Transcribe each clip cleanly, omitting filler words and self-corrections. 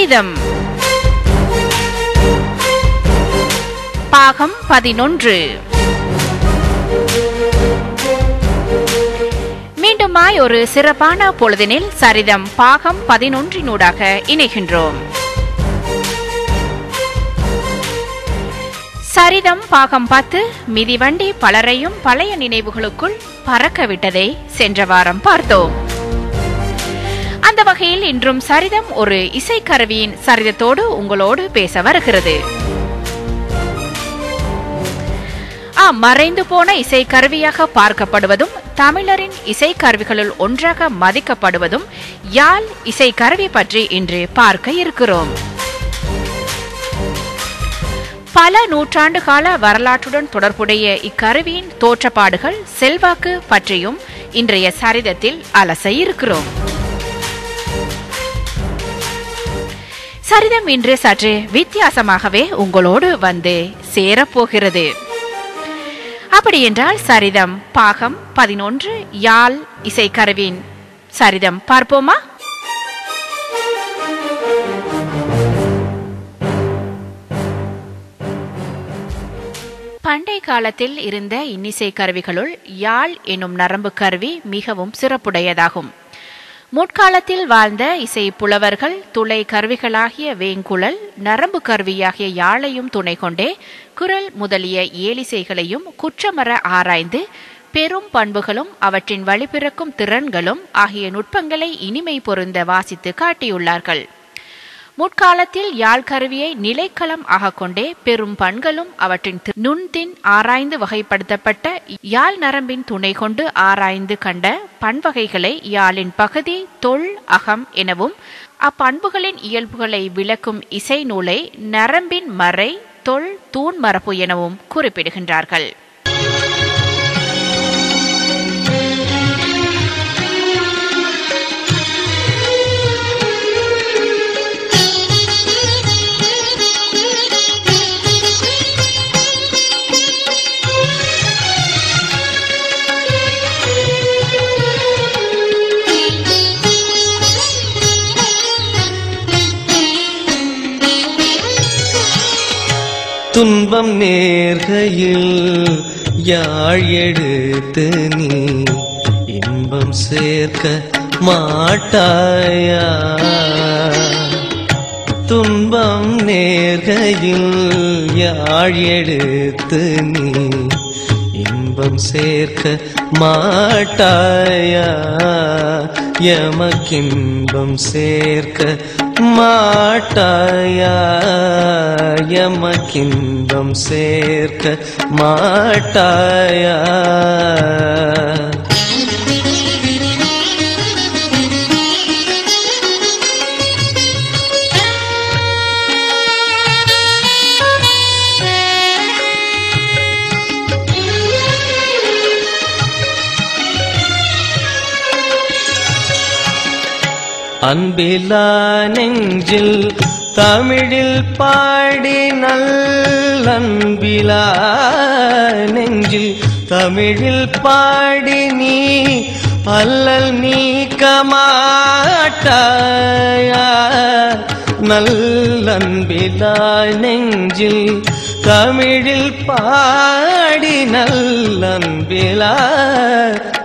சரிதம் பாகம் 11. மீண்டுமாய் ஒரு சிறப்பான பொழுதினில் சரிதம் பாகம் 11 இணைகின்றோம். சரிதம் பாகம் 10 மிதிவண்டி பலரையும் பழைய நினைவுகளுக்குள் பறக்கவிட்டதை சென்ற வாரம் பார்த்தோம். அந்த வகையில் இன்றும் சரிதம் ஒரு இசைக்கருவியின் சரிதத்தோடு உங்களோடு பேச வருகிறது. மறைந்து போன இசைக்கருவியாக பார்க்கப்படுவதும் தமிழரின் இசைக்கருவிகளுள் ஒன்றாக மதிக்கப்படுவதும் யாழ் இசைக்கருவி பற்றி இன்று பார்க்க இருக்கிறோம். பல நூற்றாண்டு கால வரலாற்றுடன் தொடர்புடைய இக்கருவியின் தோற்றப்பாடுகள் செல்வாக்கு பற்றியும் இன்றைய சரிதத்தில் அலச இருக்கிறோம். சரிதம் இன்று சற்று வித்தியாசமாகவே உங்களோடு வந்து சேரப்போகிறது. அப்படியென்றால் சரிதம் பாகம் 11 யாழ் இசைக்கருவியின் சரிதம் பார்ப்போமா? பண்டை காலத்தில் இருந்த இன்னிசை கருவிகளுள் யாழ் எனும் நரம்பு கருவி மிகவும் சிறப்புடையதாகும். முற்காலத்தில் வாழ்ந்த இசை புலவர்கள் துளை கருவிகளாகிய வேங்குழல், நரம்பு கருவியாகிய யாழையும் துணை கொண்டே குரல் முதலிய ஏலிசைகளையும் குற்றமற ஆராய்ந்து பெரும் பண்புகளும் அவற்றின் வழிபிறக்கும் திறன்களும் ஆகிய நுட்பங்களை இனிமை பொருந்த வாசித்து காட்டியுள்ளார்கள். முற்காலத்தில் யாழ் கருவியை நிலைக்களம் ஆகக்கொண்டே பெரும் பண்களும் அவற்றின் நுண்தின் ஆராய்ந்து வகைப்படுத்தப்பட்ட யாழ் நரம்பின் துணை கொண்டு ஆராய்ந்து கண்ட பண்வகைகளை யாழின் பகுதி, தொல், அகம் எனவும் அப்பண்புகளின் இயல்புகளை விளக்கும் இசை நூலை நரம்பின் மறை, தொல், தூண் மரபு எனவும் குறிப்பிடுகின்றார்கள். துன்பம் நேர்கையில் யாழ் எடுத்து நீ இன்பம் சேர்க்க மாட்டாயா? துன்பம் நேர்கையில் யாழ் எடுத்து நீ இன்பம் சேர்க்க மாட்டாயா? எமக்கின்பம் சேர்க்க மாட்டாயா? எமக்கின்பம் சேர்க்க மாட்டாயா? அன்பிலா நெஞ்சில் தமிழில் பாடி நல்லன்பிலா நெஞ்சில் தமிழில் பாடி நீ அல்லல் நீக்க மாட்டாயா? நல்லன்பிலா நெஞ்சில் தமிழில் பாடி நல்லன்பிலா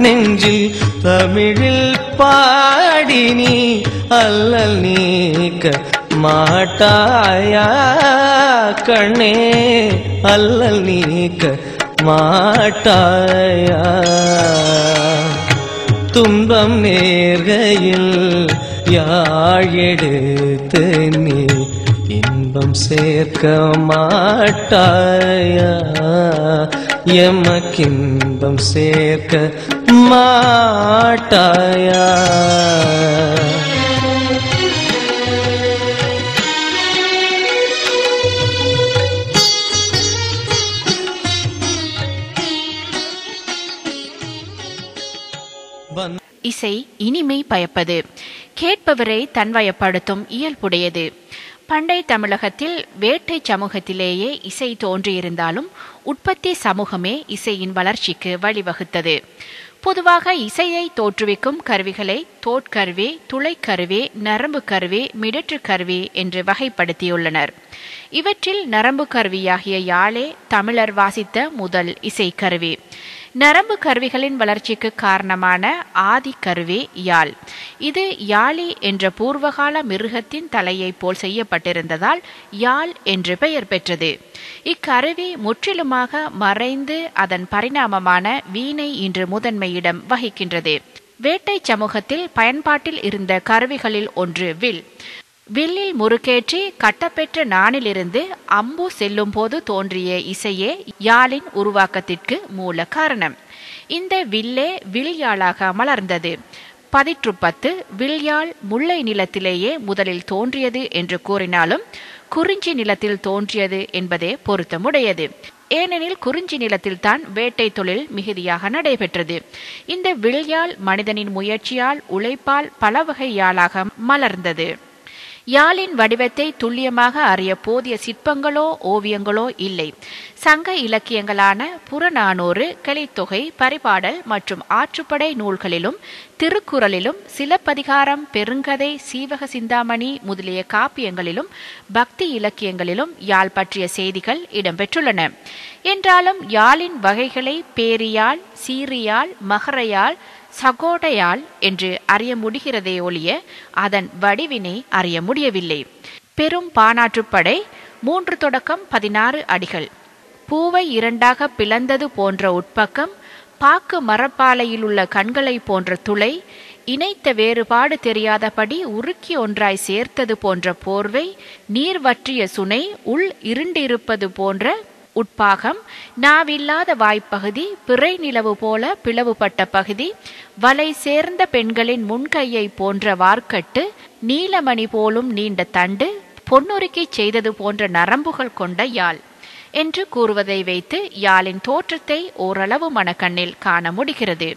நெஞ்சில் தமிழில் பாடி நீ அல்லல் நீக்க மாட்டாயா? கண்ணே அல்லல் நீக்க மாட்டாயா? துன்பம் நேர்கையில் யாழ் எடுத்து நீ இன்பம் சேர்க்க மாட்டாயா? எமக்கின்பம் சேர்க்க மாட்டாயா? இசை இனிமை பயப்பது, கேட்பவரை தன்வயப்படுத்தும் இயல்புடையது. பண்டை தமிழகத்தில் வேட்டை சமூகத்திலேயே இசை தோன்றியிருந்தாலும் உற்பத்தி சமூகமே இசையின் வளர்ச்சிக்கு வழிவகுத்தது. பொதுவாக இசையை தோற்றுவிக்கும் கருவிகளை தோட்கருவி, துளைக்கருவி, நரம்பு கருவி, மிடற்று கருவி என்று வகைப்படுத்தியுள்ளனர். இவற்றில் நரம்பு கருவியாகிய யாழே தமிழர் வாசித்த முதல் இசைக்கருவி. நரம்பு கருவிகளின் வளர்ச்சிக்கு காரணமான ஆதி கருவி யாழ். இது யாழி என்ற பூர்வகால மிருகத்தின் தலையை போல் செய்யப்பட்டிருந்ததால் யாழ் என்று பெயர் பெற்றது. இக்கருவி முற்றிலுமாக மறைந்து அதன் பரிணாமமான வீணை இன்று முதன்மையிடம் வகிக்கின்றது. வேட்டை சமூகத்தில் பயன்பாட்டில் இருந்த கருவிகளில் ஒன்று வில். வில்லில் முறுக்கேற்றி கட்டப்பெற்ற நாணிலிருந்து அம்பு செல்லும் போது தோன்றிய இசையே யாழின் உருவாக்கத்திற்கு மூல காரணம். இந்த வில்லே வில்யாழாக மலர்ந்தது. 10 வில்யாழ் முல்லை நிலத்திலேயே முதலில் தோன்றியது என்று கூறினாலும் குறிஞ்சி நிலத்தில் தோன்றியது என்பதே பொருத்தமுடையது. ஏனெனில் குறிஞ்சி நிலத்தில்தான் வேட்டை தொழில் மிகுதியாக நடைபெற்றது. இந்த வில்யாழ் மனிதனின் முயற்சியால் உழைப்பால் பல வகை யாழாக மலர்ந்தது. யாழின் வடிவத்தை துல்லியமாக அறிய போதிய சிற்பங்களோ ஓவியங்களோ இல்லை. சங்க இலக்கியங்களான புறநானூறு, கிளைத்தொகை, பரிபாடல் மற்றும் ஆற்றுப்படை நூல்களிலும் திருக்குறளிலும் சிலப்பதிகாரம், பெருங்கதை, சீவக சிந்தாமணி முதலிய காப்பியங்களிலும் பக்தி இலக்கியங்களிலும் யாழ் பற்றிய செய்திகள் இடம்பெற்றுள்ளன. என்றாலும் யாழின் வகைகளை பேரியாழ், சீரியாழ், மகரயாழ், சகோடையாழ் என்று அறிய முடிகிறதே ஒழிய அதன் வடிவினை அறிய முடியவில்லை. பெரும் பானாற்றுப்படை 3 தொடக்கம் 16 அடிகள். பூவை 2ஆக பிளந்தது போன்ற உட்பக்கம், பாக்கு மரப்பாலையிலுள்ள கண்களை போன்ற துளை, இணைத்த வேறுபாடு தெரியாதபடி உருக்கி ஒன்றாய் சேர்த்தது போன்ற போர்வை, நீர் வற்றிய சுனை, உள் இருண்டிருப்பது போன்ற உட்பாகம், நாவில்லாத வாய்ப்பகுதி, பிறை நிலவு போல பிளவுபட்ட பகுதி, வலை சேர்ந்த பெண்களின் முன்கையை போன்ற வார்க்கட்டு, நீலமணி போலும் நீண்ட தண்டு, பொன்னுருக்கி செய்தது போன்ற நரம்புகள் கொண்ட யாழ் என்று கூறுவதை வைத்து யாழின் தோற்றத்தை ஓரளவு மனக்கண்ணில் காண முடிகிறது.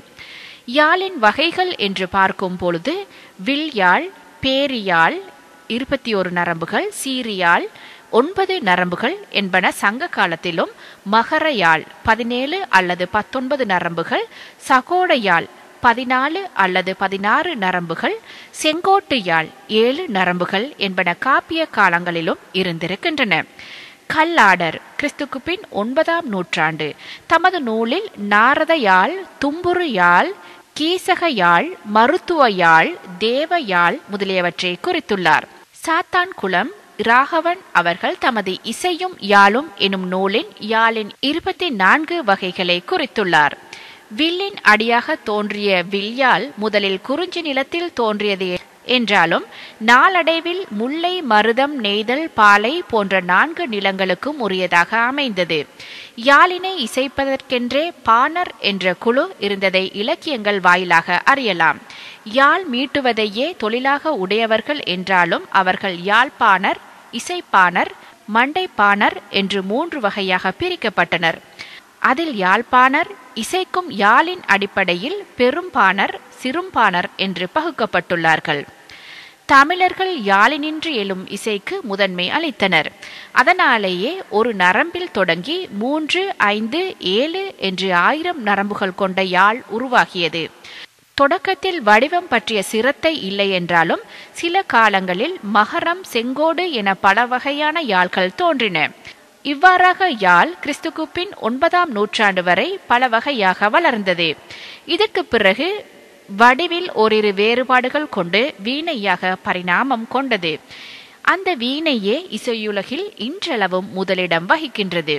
யாழின் வகைகள் என்று பார்க்கும் பொழுது வில்யாழ், பேரியாழ் 21 நரம்புகள், சீரியாழ் 9 நரம்புகள் என்பன சங்க காலத்திலும், மகர யாழ் 17 அல்லது 19 நரம்புகள், சகோடையாழ் 14 அல்லது 16 நரம்புகள், செங்கோட்டு யாழ் 7 நரம்புகள் என்பன காப்பிய காலங்களிலும் இருந்திருக்கின்றன. கல்லாடர் கிறிஸ்துக்கு பின் 9ஆம் நூற்றாண்டு தமது நூலில் நாரத யாழ், தும்புரு யாழ், கீசக யாழ், மருத்துவ யாழ், தேவ யாழ் முதலியவற்றை குறித்துள்ளார். சாத்தான்குளம் ராகவன் அவர்கள் தமது இசையும் யாழும் எனும் நூலின் யாழின் 24 வகைகளை குறித்துள்ளார். வில்லின் அடியாக தோன்றிய வில்யாழ் முதலில் குறிஞ்சி நிலத்தில் தோன்றியது என்றாலும் நாளடைவில் முல்லை, மருதம், நெய்தல், பாலை போன்ற 4 நிலங்களுக்கும் உரியதாக அமைந்தது. யாழினை இசைப்பதற்கென்றே பாணர் என்ற குழு இருந்ததை இலக்கியங்கள் வாயிலாக அறியலாம். யாழ் மீட்டுவதையே தொழிலாக உடையவர்கள் என்றாலும் அவர்கள் யாழ்ப்பாணர், இசைப்பாணர், மண்டைப்பாணர் என்று 3 வகையாக பிரிக்கப்பட்டனர். அதில் யாழ்ப்பாணர் இசைக்கும் யாழின் அடிப்படையில் பெரும்பாணர், சிறும்பாணர் என்று பகுக்கப்பட்டுள்ளார்கள். தமிழர்கள் யாழினின்று எழும் இசைக்கு முதன்மை அளித்தனர். அதனாலேயே ஒரு நரம்பில் தொடங்கி 3, 5, 7 என்று 1000 நரம்புகள் கொண்ட யாழ் உருவாகியது. தொடக்கத்தில் வடிவம் பற்றிய சிரத்தை இல்லை என்றாலும் சில காலங்களில் மகரம், செங்கோடு என பல வகையான யாழ்கள் தோன்றின. இவ்வாறாக யாழ் கிறிஸ்துக்கு பின் 9ஆம் நூற்றாண்டு வரை பல வகையாக வளர்ந்தது. இதற்கு பிறகு வடிவில் ஓரிரு வேறுபாடுகள் கொண்டு வீணையாக பரிணாமம் கொண்டது. அந்த வீணையே இசையுலகில் இன்றளவும் முதலிடம் வகிக்கின்றது.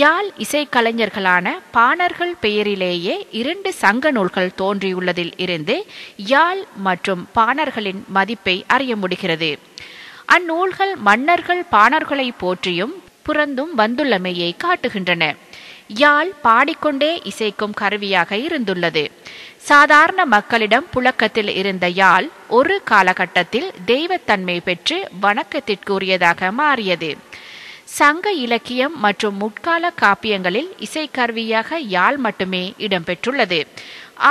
யாழ் இசைக்கலைஞர்களான பாணர்கள் பெயரிலேயே 2 சங்க நூல்கள் தோன்றியுள்ளதில் இருந்து யாழ் மற்றும் பாணர்களின் மதிப்பை அறிய முடிகிறது. அந்நூல்கள் மன்னர்கள் பாணர்களை போற்றியும் புறந்தும் வந்துள்ளமையை காட்டுகின்றன. யாழ் பாடிக்கொண்டே இசைக்கும் கருவியாக இருந்துள்ளது. சாதாரண மக்களிடம் புழக்கத்தில் இருந்த யாழ் ஒரு காலகட்டத்தில் தெய்வத்தன்மை பெற்று வணக்கத்திற்குரியதாக மாறியது. சங்க இலக்கியம் மற்றும் முற்கால காப்பியங்களில் இசைக்கருவியாக யாழ் மட்டுமே இடம்பெற்றுள்ளது.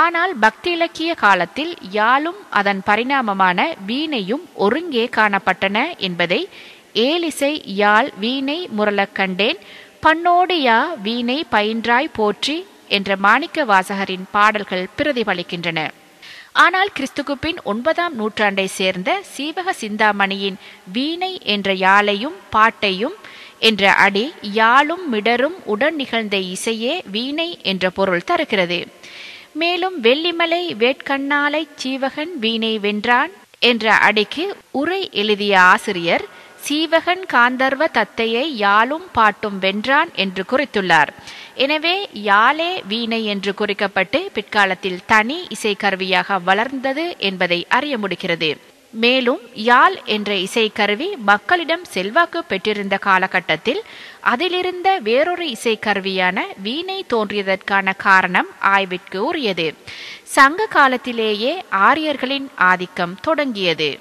ஆனால் பக்தி இலக்கிய காலத்தில் யாழும் அதன் பரிணாமமான வீணையும் ஒருங்கே காணப்பட்டன என்பதை ஏலிசை யாழ் வீணை முரளக் கண்டேன், பண்ணோடு யா வீணை பயின்றாய் போற்றி என்ற மாணிக்க வாசகரின் பாடல்கள் பிரதிபலிக்கின்றன. ஆனால் கிறிஸ்துக்கு பின் 9ஆம் நூற்றாண்டை சேர்ந்த சீவக சிந்தாமணியின் வீணை என்ற யாழையும் பாட்டையும் என்ற அடி யாழும் மிடரும் உடன் நிகழ்ந்த இசையே வீணை என்ற பொருள் தருகிறது. மேலும் வெள்ளிமலை வேட்கண்ணாலை சீவகன் வீணை வென்றான் என்ற அடிக்கு உரை எழுதிய ஆசிரியர் சீவகன் காந்தர்வ தத்தையை யாழும் பாட்டும் வென்றான் என்று குறித்துள்ளார். எனவே யாழே வீணை என்று குறிக்கப்பட்டு பிற்காலத்தில் தனி இசைக்கருவியாக வளர்ந்தது என்பதை அறிய முடிகிறது. மேலும் யாழ் என்ற இசைக்கருவி மக்களிடம் செல்வாக்கு பெற்றிருந்த காலகட்டத்தில் அதிலிருந்த வேறொரு இசைக்கருவியான வீணை தோன்றியதற்கான காரணம் ஆய்விற்கு உரியது. சங்க காலத்திலேயே ஆரியர்களின் ஆதிக்கம் தொடங்கியது.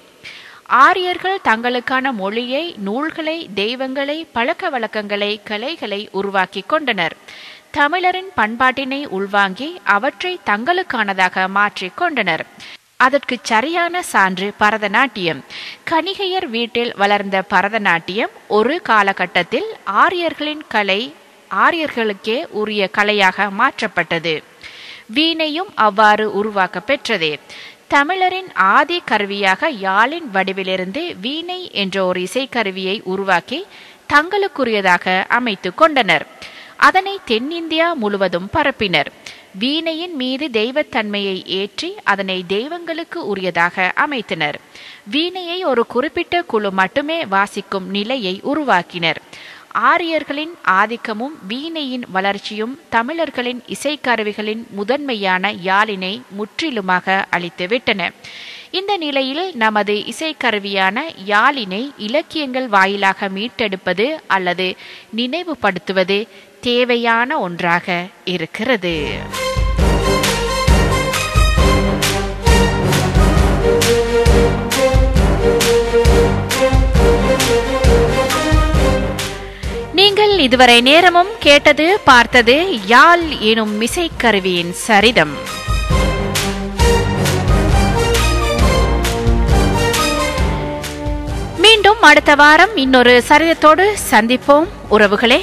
ஆரியர்கள் தங்களுக்கான மொழியை, நூல்களை, தெய்வங்களை, பழக்க வழக்கங்களை, கலைகளை உருவாக்கி கொண்டனர். தமிழரின் பண்பாட்டினை உள்வாங்கி அவற்றை தங்களுக்கானதாக மாற்றிக் கொண்டனர். அதற்கு சரியான சான்று பரதநாட்டியம். கணிகையர் வீட்டில் வளர்ந்த பரதநாட்டியம் ஒரு காலகட்டத்தில் ஆரியர்களின் கலை ஆரியர்களுக்கே உரிய கலையாக மாற்றப்பட்டது. வீணையும் அவ்வாறு உருவாக்க பெற்றது. தமிழரின் ஆதி கருவியாக யாழின் வடிவிலிருந்து வீணை என்ற ஒரு இசைக்கருவியை உருவாக்கி தங்களுக்குரியதாக அமைத்து கொண்டனர். அதனை தென்னிந்தியா முழுவதும் பரப்பினர். வீணையின் மீது தெய்வத்தன்மையை ஏற்றி அதனை தெய்வங்களுக்கு உரியதாக அமைத்தனர். வீணையை ஒரு குறிப்பிட்ட குழு மட்டுமே வாசிக்கும் நிலையை உருவாக்கினர். ஆரியர்களின் ஆதிக்கமும் வீணையின் வளர்ச்சியும் தமிழர்களின் இசைக்கருவிகளின் முதன்மையான யாழினை முற்றிலுமாக அழித்துவிட்டன. இந்த நிலையில் நமது இசைக்கருவியான யாழினை இலக்கியங்கள் வாயிலாக மீட்டெடுப்பது அல்லது நினைவுபடுத்துவது தேவையான ஒன்றாக இருக்கிறது. நீங்கள் இதுவரை நேரமும் கேட்டது பார்த்தது யாழ் எனும் இசைக்கருவியின் சரிதம். மீண்டும் அடுத்த வாரம் இன்னொரு சரிதத்தோடு சந்திப்போம் உறவுகளே.